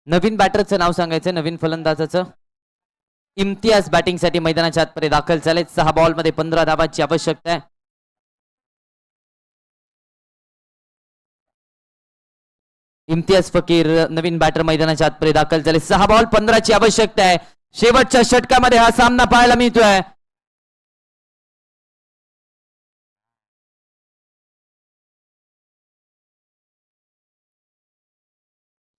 नवीन बॅटरचं नाव सांगायचं, नवीन फलंदाजाचं. इम्तियाज बॅटिंगसाठी मैदानाच्या आतमध्ये दाखल झाले. 6 बॉलमध्ये 15 धावांची आवश्यकता आहे. इम्तियाज फकीर नवीन बॅटर मैदानाच्या आतमध्ये दाखल झाले. 6 बॉल 15ची आवश्यकता आहे. शेवटच्या षटकामध्ये हा सामना पाहायला मिळतोय.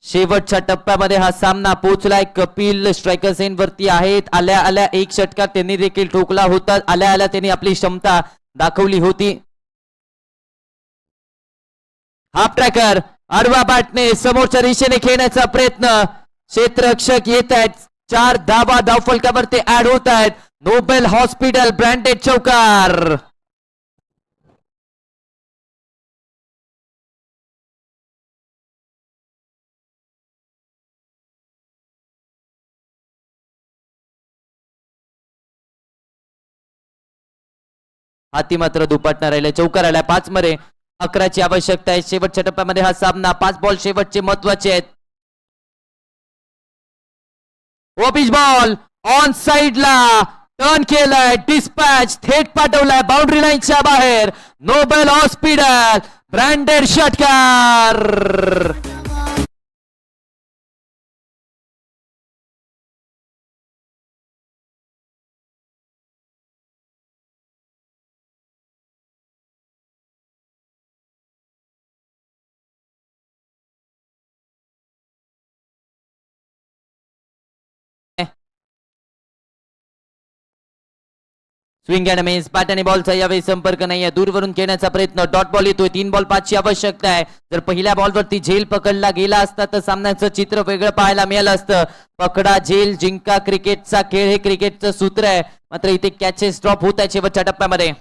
शेवटच्या टप्प्यामध्ये हा सामना पोहोचलाय. कपिल स्ट्रायकर सेन वरती आहेत. आल्या आल्या एक षटकार त्यांनी देखील ठोकला होता. आल्या आल्या त्यांनी आपली क्षमता दाखवली होती. हाफ ट्रॅकर आडवा बॅटने समोरच्या दिशेने खेळण्याचा प्रयत्न. क्षेत्ररक्षक येत आहेत. 4 धावा धावफलकावरती ऍड होत आहेत. नोबेल हॉस्पिटल ब्रँडेड चौकार. हाती मात्र दुपाटणार राहिले. चौकार आलाय. 5 मध्ये 11ची आवश्यकता आहे. शेवटच्या टप्प्यामध्ये हा सामना. 5 बॉल शेवटचे महत्वाचे आहेत. पिच बॉल ऑन साइडला टर्न केलाय. डिस्पॅच थेट पाठवलाय बाउंड्री लाईनच्या बाहेर. नोबेल हॉस्पिटल ब्रँडेड षटकार. Swing and miss. बॅट आणि बॉलचा यावेळी संपर्क नाहीये. दूरवरून खेळण्याचा प्रयत्न. डॉट बॉल येतोय. 3 बॉल 5ची आवश्यकता आहे. जर पहिल्या बॉलवरती झेल पकडला गेला असता तर सामन्याचं चित्र वेगळं पाहायला मिळालं असतं. पकडा झेल जिंका क्रिकेटचा खेळ हे क्रिकेटचं सूत्र आहे. मात्र इथे कॅचेस ड्रॉप होत आहे शेवटच्या टप्प्यामध्ये.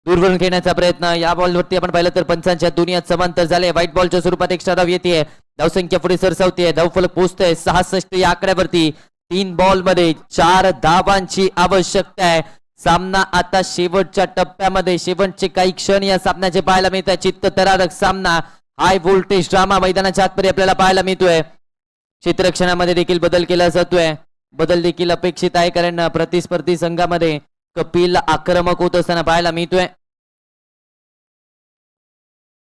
दूरवरून खेळण्याचा प्रयत्न. या बॉलवरती आपण पाहिलं तर पंचांच्या दुनियात समांतर झाले. व्हाईट बॉलच्या स्वरूपात एक्स्ट्रा धाव येते. धावसंख्या पुढे सरसावते. धावफलक पोहोचतोय 66 या आकड्यावरती. 3 बॉल मध्ये 4 धावांची आवश्यकता आहे. सामना आता शेवटच्या टप्प्यामध्ये. शेवटचे काही क्षण या सामन्याचे पाहायला मिळत आहे. चित्तथरारक सामना. हाय व्होल्टेज ड्रामा मैदानाच्या आतमध्ये आपल्याला पाहायला मिळतोय. क्षेत्ररक्षणामध्ये देखील बदल केला जातोय. बदल देखील अपेक्षित आहे कारण प्रतिस्पर्धी संघामध्ये कपिल आक्रमक होत असताना पाहायला मिळतोय.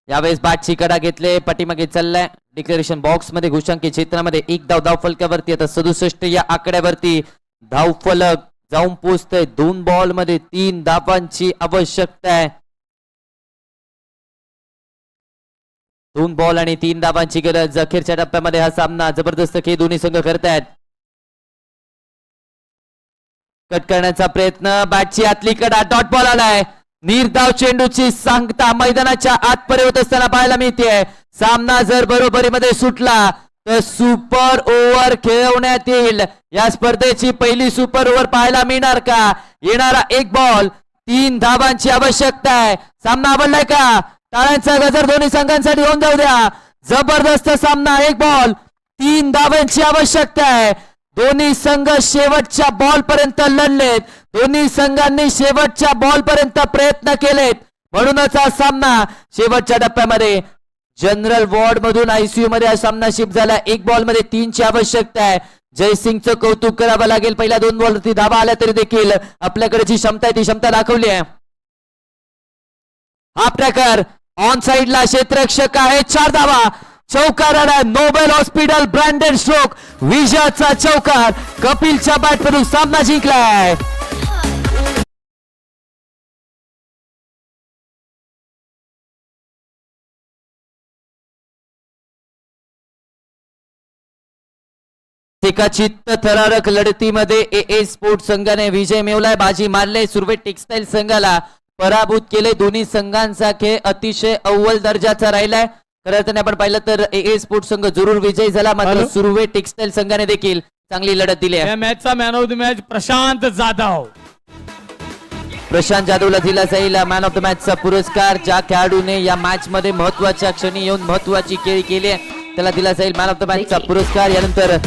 यावेळेस बॅटची कडा घेतले. पाठीमागे चाललाय. डिक्लेरेशन बॉक्स मध्ये घोषांकित क्षेत्रामध्ये 1 धाव धावफलकावरती. आता 67 या आकड्यावरती धावफलक जाऊन पोहोचतोय. 2 बॉल मध्ये 3 धावांची आवश्यकता आहे. 2 बॉल आणि 3 धावांची गरज. अखेरच्या टप्प्यामध्ये हा सामना. जबरदस्त खेळ दोन्ही संघ करतायत. कट करण्याचा प्रयत्न. बॅटची आतली कडा. डॉट बॉल आलाय. निर्धाव चेंडूची सांगता मैदानाच्या आतपर्यंत होत असताना पाहायला मिळते. सामना जर बरोबरीमध्ये सुटला तर सुपर ओव्हर खेळवण्यात येईल. या स्पर्धेची पहिली सुपर ओव्हर पाहायला मिळणार का? येणारा 1 बॉल 3 धावांची आवश्यकता आहे. सामना आवडलाय का? टाळ्यांचा गजर दोन्ही संघांसाठी होऊन जाऊ द्या. जबरदस्त सामना. 1 बॉल 3 धावांची आवश्यकता आहे. दोन्ही संघ शेवटच्या बॉल पर्यंत लढलेत. दोन्ही संघांनी शेवटच्या बॉल पर्यंत प्रयत्न केलेत. म्हणूनच हा सामना शेवटच्या टप्प्यामध्ये. जनरल वॉर्ड मधून आयसीयू मध्ये हा सामना शिफ्ट झाला. 1 बॉल मध्ये 3ची आवश्यकता आहे. जयसिंगचं कौतुक करावं लागेल. पहिल्या 2 बॉलवरती धावा आल्या तरी देखील आपल्याकडे जी क्षमता आहे ती क्षमता दाखवली आहे. हाफ ट्रॅकर ऑन साइडला क्षेत्ररक्षक आहे. 4 धावा. चौकार आला. Nobel hospital branded stroke. विजयाचा चौकार. कपिलच्या बॅटमधून सामना जिंकलाय. एका चित्तथरारक लढतीमध्ये ए स्पोर्ट्स संघाने विजय मिळवलाय. बाजी मारले. सुरवे टेक्सटाईल संघाला पराभूत केले. दोन्ही संघांचा खेळ अतिशय अव्वल दर्जाचा राहिलाय. खरं तर आपण पाहिलं तर ए स्पोर्ट्स संघ जरूर विजयी झाला. मात्र सुरवे टेक्सटाईल संघाने देखील चांगली लढत दिली आहे. या मॅचचा man of the match Prashant Jadhav. Prashant जाधवला दिला जाईल मॅन ऑफ द मॅचचा पुरस्कार. ज्या खेळाडूने या मॅच मध्ये महत्वाच्या क्षणी येऊन महत्वाची खेळी केली त्याला दिला जाईल मॅन ऑफ द मॅचचा पुरस्कार. यानंतर